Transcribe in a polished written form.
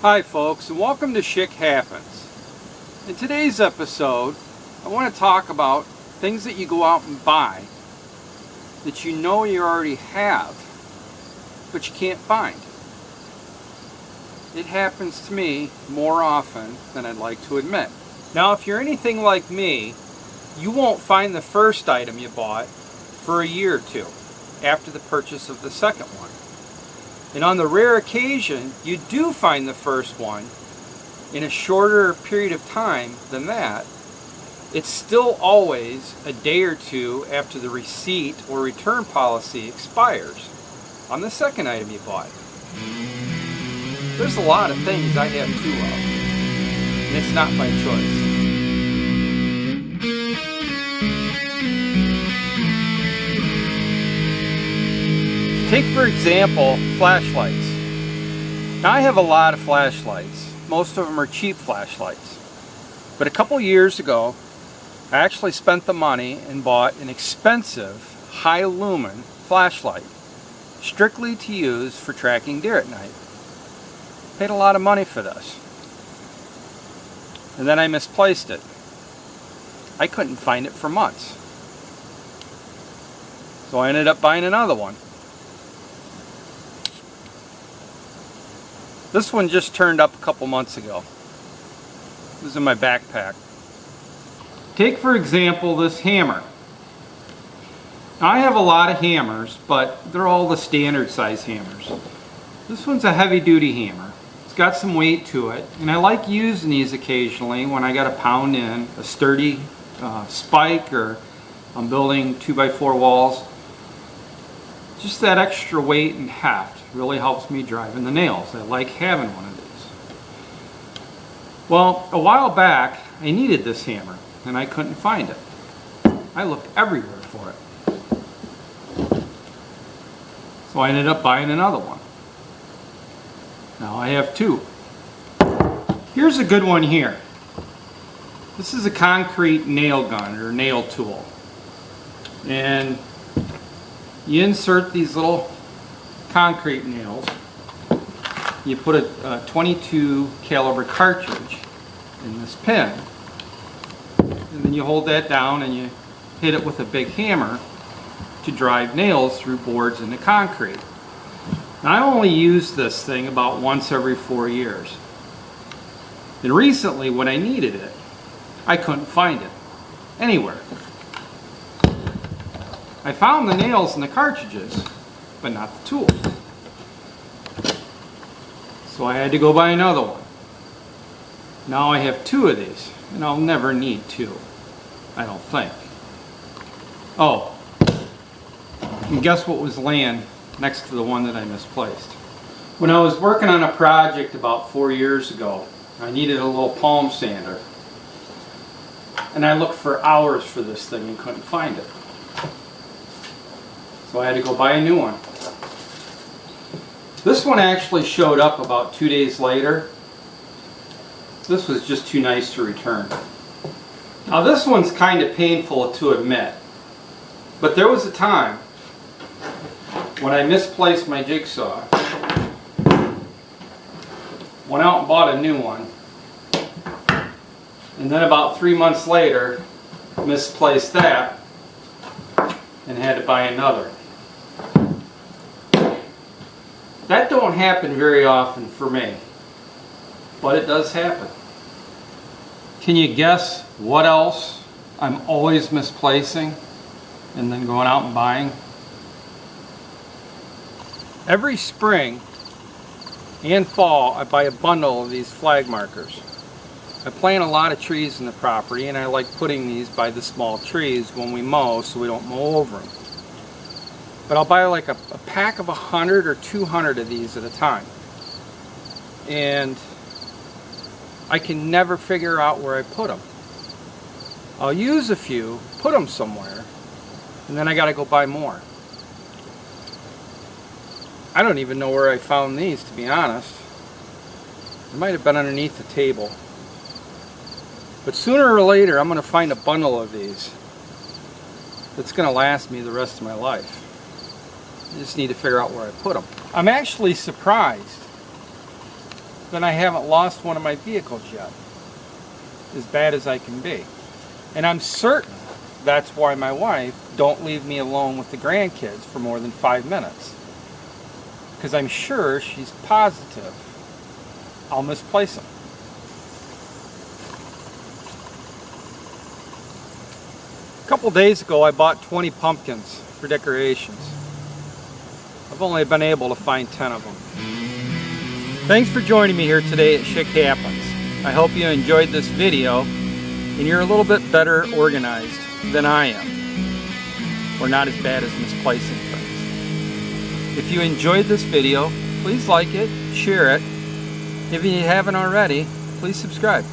Hi folks, and welcome to Schick Happens. In today's episode, I want to talk about things that you go out and buy that you know you already have, but you can't find. It happens to me more often than I'd like to admit. Now, if you're anything like me, you won't find the first item you bought for a year or two after the purchase of the second one. And on the rare occasion you do find the first one in a shorter period of time than that, it's still always a day or two after the receipt or return policy expires on the second item you bought. There's a lot of things I have two of, and it's not by choice. Take, for example, flashlights. Now, I have a lot of flashlights. Most of them are cheap flashlights. But a couple years ago, I actually spent the money and bought an expensive, high lumen flashlight, strictly to use for tracking deer at night. Paid a lot of money for this. And then I misplaced it. I couldn't find it for months. So I ended up buying another one. This one just turned up a couple months ago. It was in my backpack. Take, for example, this hammer. Now, I have a lot of hammers, but they're all the standard size hammers. This one's a heavy duty hammer. It's got some weight to it, and I like using these occasionally when I got to pound in a sturdy spike, or I'm building 2x4 walls. Just that extra weight and heft really helps me drive in the nails. I like having one of these. Well, a while back I needed this hammer and I couldn't find it. I looked everywhere for it. So I ended up buying another one. Now I have two. Here's a good one here. This is a concrete nail gun or nail tool. And you insert these little concrete nails. You put a 22 caliber cartridge in this pin, and then you hold that down and you hit it with a big hammer to drive nails through boards into concrete. Now, I only use this thing about once every 4 years. And recently, when I needed it, I couldn't find it anywhere. I found the nails and the cartridges, but not the tool. So I had to go buy another one. Now I have two of these, and I'll never need two, I don't think. Oh, and guess what was laying next to the one that I misplaced? When I was working on a project about 4 years ago, I needed a little palm sander. And I looked for hours for this thing and couldn't find it. So I had to go buy a new one. This one actually showed up about 2 days later. This was just too nice to return. Now, this one's kind of painful to admit, but there was a time when I misplaced my jigsaw, went out and bought a new one, and then about 3 months later misplaced that and had to buy another. That don't happen very often for me, but it does happen. Can you guess what else I'm always misplacing and then going out and buying? Every spring and fall I buy a bundle of these flag markers. I plant a lot of trees in the property, and I like putting these by the small trees when we mow so we don't mow over them. But I'll buy like a pack of 100 or 200 of these at a time. And I can never figure out where I put them. I'll use a few, put them somewhere, and then I gotta go buy more. I don't even know where I found these, to be honest. It might have been underneath the table. But sooner or later I'm gonna find a bundle of these that's gonna last me the rest of my life. I just need to figure out where I put them. I'm actually surprised then I haven't lost one of my vehicles yet. As bad as I can be. And I'm certain that's why my wife don't leave me alone with the grandkids for more than 5 minutes. Because I'm sure she's positive I'll misplace them. A couple days ago I bought 20 pumpkins for decorations. I've only been able to find 10 of them. Thanks for joining me here today at Schick Happens. I hope you enjoyed this video and you're a little bit better organized than I am. Or not as bad as misplacing things. If you enjoyed this video, please like it, share it. If you haven't already, please subscribe.